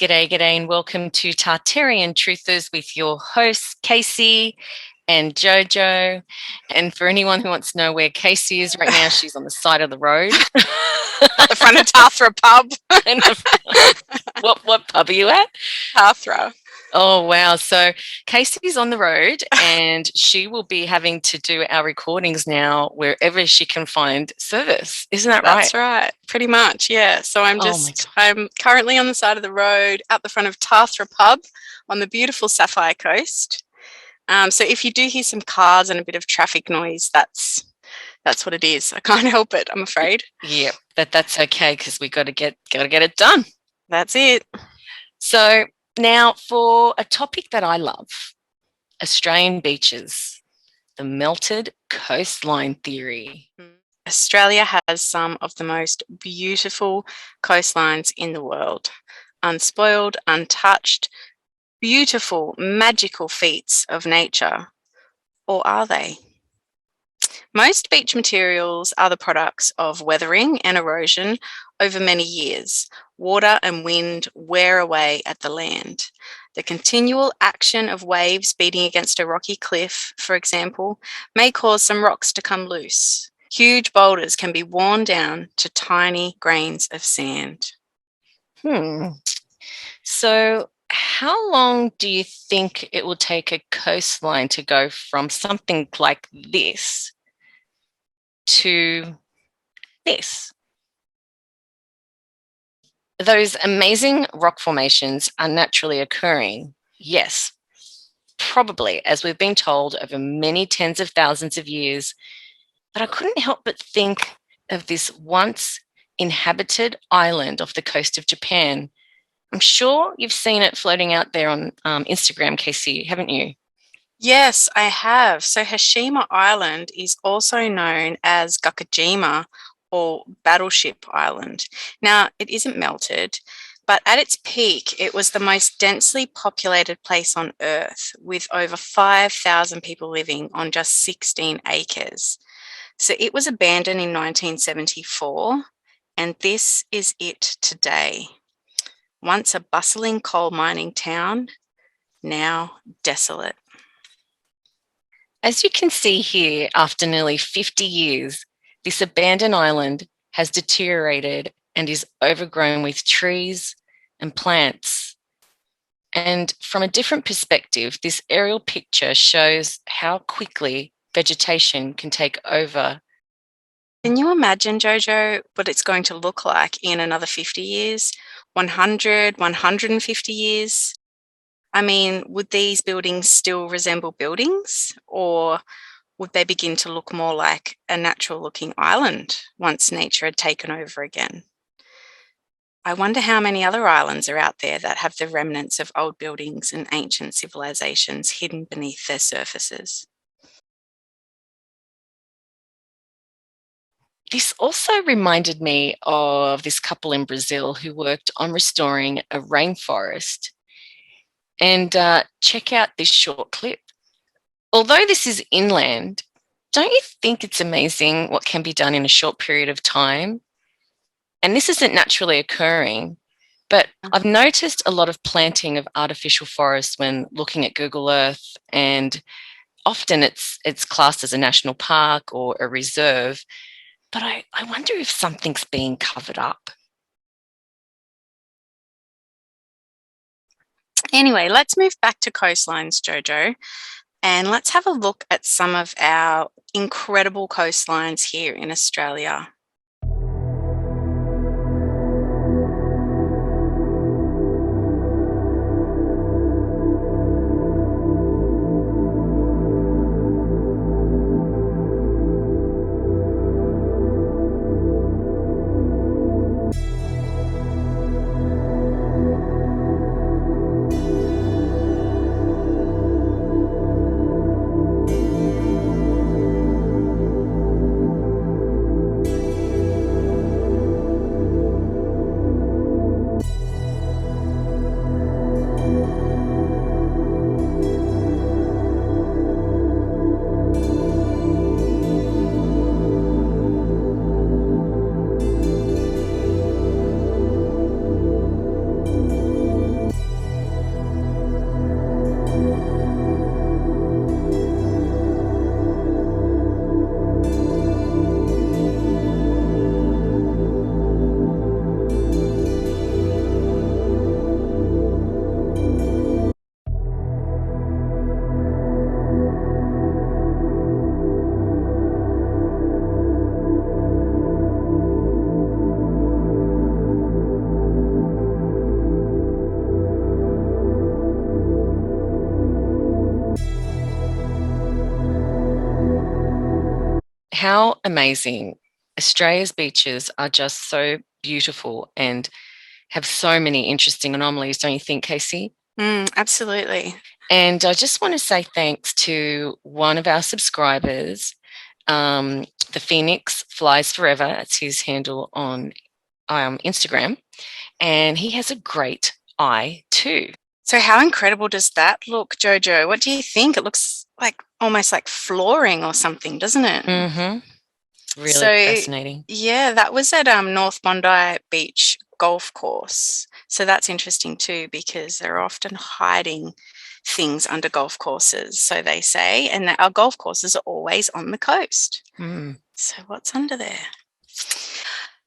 G'day, g'day, and welcome to Tartarian Truthers with your hosts, Casey and Jojo. And for anyone who wants to know where Casey is right now, she's on the side of the road. At the front of Tathra pub. What pub are you at? Tathra. Oh, wow. So Casey's on the road and she will be having to do our recordings now wherever she can find service. Isn't that right? That's right. Pretty much, yeah. So I'm Oh my I'm currently on the side of the road at the front of Tathra pub on the beautiful Sapphire Coast. So if you do hear some cars and a bit of traffic noise, that's what it is. I can't help it, I'm afraid. Yeah, that's okay because we gotta get it done. That's it. So now for a topic that I love, Australian beaches, the melted coastline theory. Australia has some of the most beautiful coastlines in the world. Unspoiled, untouched, beautiful, magical feats of nature. Or are they? Most beach materials are the products of weathering and erosion over many years. Water and wind wear away at the land. The continual action of waves beating against a rocky cliff, for example, may cause some rocks to come loose. Huge boulders can be worn down to tiny grains of sand. So how long do you think it will take a coastline to go from something like this to this? Those amazing rock formations are naturally occurring, yes, probably, as we've been told, over many tens of thousands of years. But I couldn't help but think of this once inhabited island off the coast of Japan. I'm sure you've seen it floating out there on Instagram, Casey, haven't you? Yes, I have. So Hashima Island is also known as Gakujima or Battleship Island. Now, it isn't melted, but at its peak, it was the most densely populated place on Earth, with over 5,000 people living on just 16 acres. So it was abandoned in 1974, and this is it today. Once a bustling coal mining town, now desolate. As you can see here, after nearly 50 years, this abandoned island has deteriorated and is overgrown with trees and plants. And from a different perspective, this aerial picture shows how quickly vegetation can take over. Can you imagine, Jojo, what it's going to look like in another 50 years, 100, 150 years? I mean, would these buildings still resemble buildings, or would they begin to look more like a natural-looking island once nature had taken over again? I wonder how many other islands are out there that have the remnants of old buildings and ancient civilizations hidden beneath their surfaces. This also reminded me of this couple in Brazil who worked on restoring a rainforest. And check out this short clip. Although this is inland, don't you think it's amazing what can be done in a short period of time? And this isn't naturally occurring, but I've noticed a lot of planting of artificial forests when looking at Google Earth, and often it's classed as a national park or a reserve. But I wonder if something's being covered up. Anyway, let's move back to coastlines, Jojo, and let's have a look at some of our incredible coastlines here in Australia. how amazing. Australia's beaches are just so beautiful and have so many interesting anomalies, don't you think, Casey? Absolutely. And I just want to say thanks to one of our subscribers, the Phoenix Flies Forever. That's his handle on Instagram. And he has a great eye too. So how incredible does that look, Jojo? What do you think? It looks like almost like flooring or something, doesn't it? Mm-hmm. Really So, fascinating. yeah, that was at North Bondi Beach Golf Course. So that's interesting too, because they're often hiding things under golf courses, so they say, and our golf courses are always on the coast. So what's under there?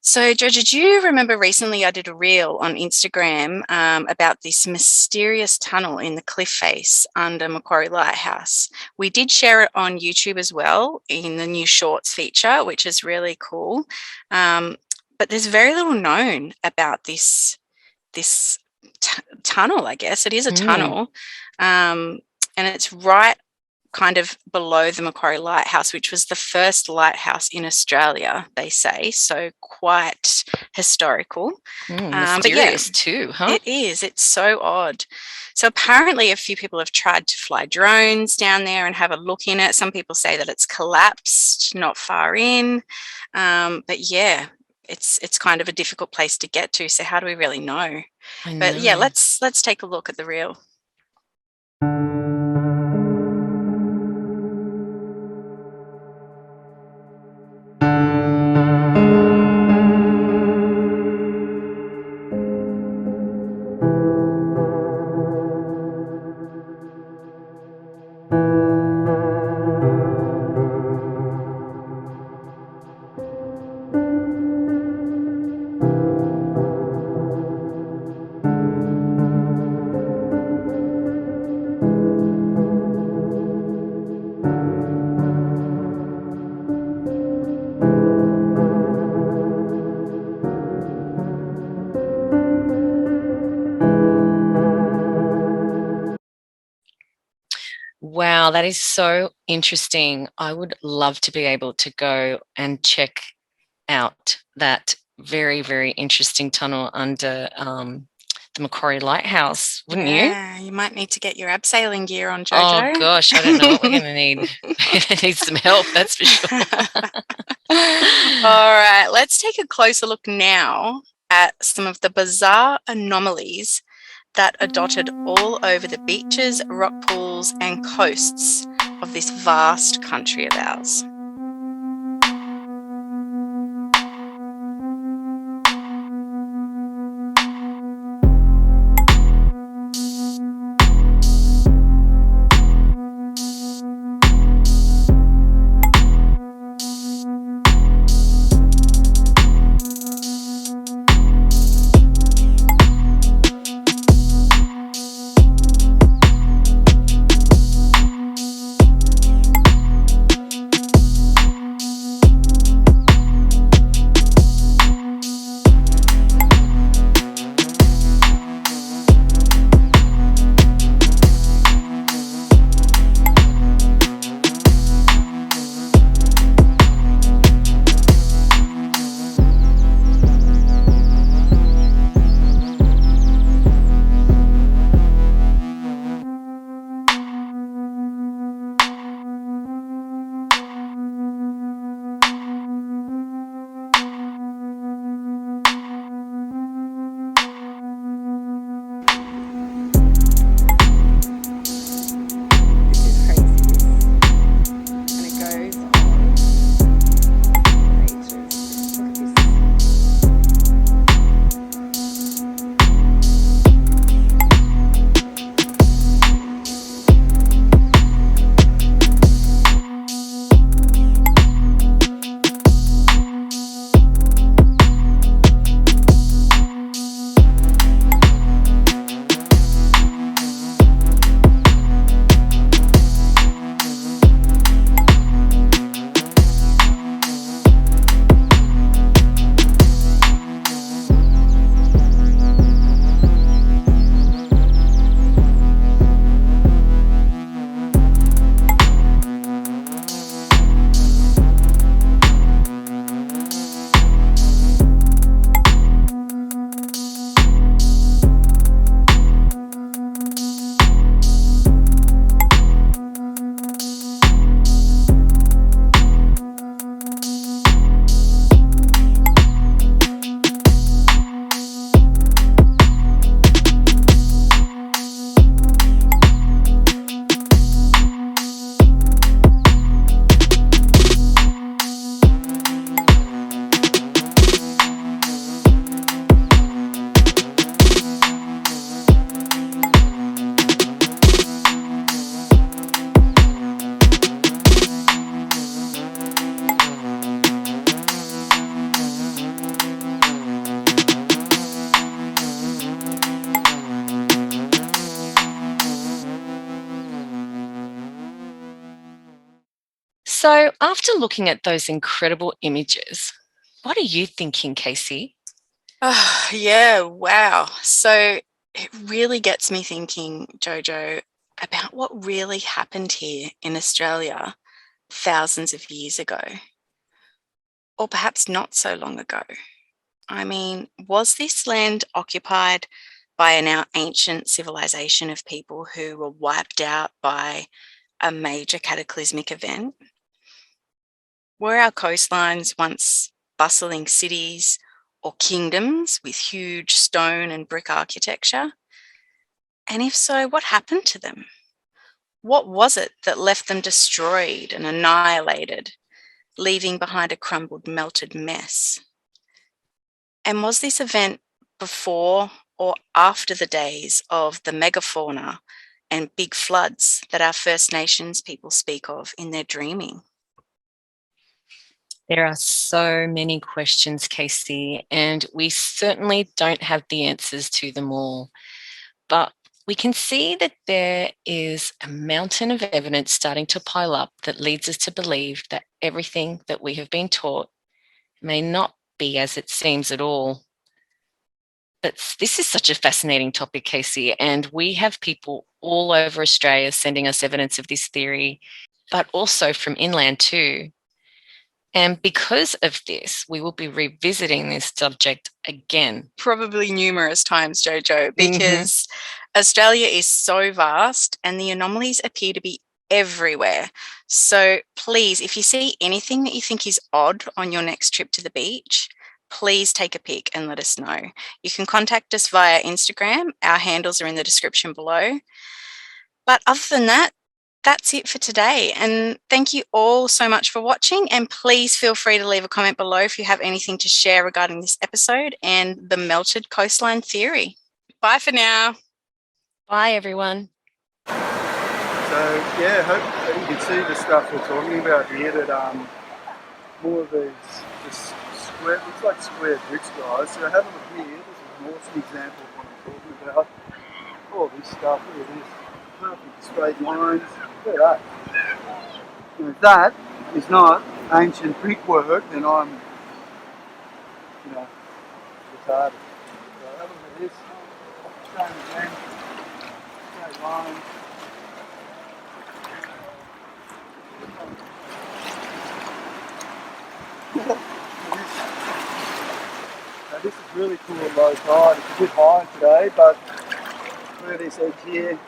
So, Jojo, do you remember recently I did a reel on Instagram about this mysterious tunnel in the cliff face under Macquarie Lighthouse? We did share it on YouTube as well in the new shorts feature, which is really cool. But there's very little known about this tunnel, I guess. It is a tunnel. And it's right kind of below the Macquarie Lighthouse, which was the first lighthouse in Australia, they say. So quite historical. Mysterious too, huh? It is. It's so odd. So apparently a few people have tried to fly drones down there and have a look in it. Some people say that it's collapsed not far in. But yeah, it's kind of a difficult place to get to. So how do we really know? But yeah, let's take a look at the reel. Wow, that is so interesting. I would love to be able to go and check out that very, very interesting tunnel under the Macquarie Lighthouse, wouldn't you? Yeah, you might need to get your abseiling gear on, Jojo. Oh gosh, I don't know what we're going to need. I need some help, that's for sure. All right, let's take a closer look now at some of the bizarre anomalies that are dotted all over the beaches, rock pools, and coasts of this vast country of ours. So, after looking at those incredible images, what are you thinking, Casey? Oh, yeah, wow. So it really gets me thinking, Jojo, about what really happened here in Australia thousands of years ago, or perhaps not so long ago. I mean, was this land occupied by a now ancient civilization of people who were wiped out by a major cataclysmic event? Were our coastlines once bustling cities or kingdoms with huge stone and brick architecture? And if so, what happened to them? What was it that left them destroyed and annihilated, leaving behind a crumbled, melted mess? And was this event before or after the days of the megafauna and big floods that our First Nations people speak of in their dreaming? There are so many questions, Casey, and we certainly don't have the answers to them all. But we can see that there is a mountain of evidence starting to pile up that leads us to believe that everything that we have been taught may not be as it seems at all. But this is such a fascinating topic, Casey, and we have people all over Australia sending us evidence of this theory, but also from inland too. And because of this, we will be revisiting this subject again. Probably numerous times, Jojo, because Australia is so vast and the anomalies appear to be everywhere. So please, if you see anything that you think is odd on your next trip to the beach, please take a pic and let us know. You can contact us via Instagram. Our handles are in the description below. But other than that, that's it for today. And thank you all so much for watching. And please feel free to leave a comment below if you have anything to share regarding this episode and the melted coastline theory. Bye for now. Bye, everyone. So yeah, hope you can see the stuff we're talking about here, that more of these just square, looks like square bricks, guys. So have a look here. This is an awesome example of what I'm talking about. All this stuff, look at this. Perfect straight lines. Look at that. And if that is not ancient brickwork, then I'm, retarded. So have a look at this. Same again. Straight lines. Now this is really cool at low tide. It's a bit high today, but look at this edge here.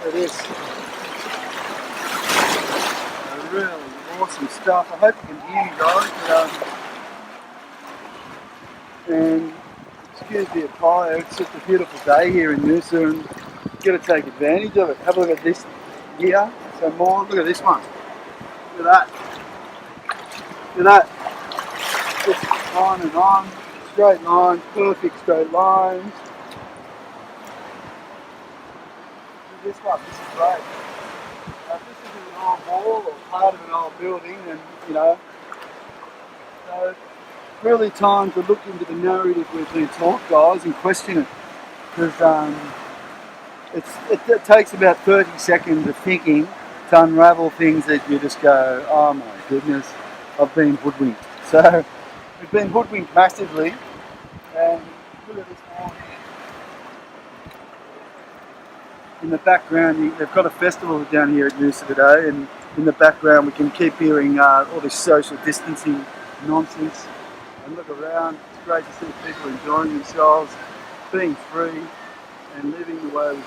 Look at this. Really awesome stuff. I hope you can hear me, guys. And excuse the attire, it's just a beautiful day here in Noosa, and you've got to take advantage of it. Have a look at this here. So more, look at this one. Look at that. Look at that. Just on and on. Straight lines, perfect straight lines. Look at this one. This is great. Now, if this is an old wall or part of an old building, then, so it's really time to look into the narrative we've been taught, guys, and question it. Because it takes about 30 seconds of thinking to unravel things that you just go, oh my goodness, I've been hoodwinked. So we've been hoodwinked massively, and look at this wall here. In the background, they've got a festival down here at Noosa today, and in the background we can keep hearing all this social distancing nonsense. And look around, it's great to see people enjoying themselves, being free, and living the way we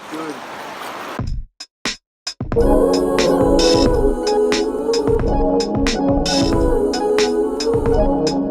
should.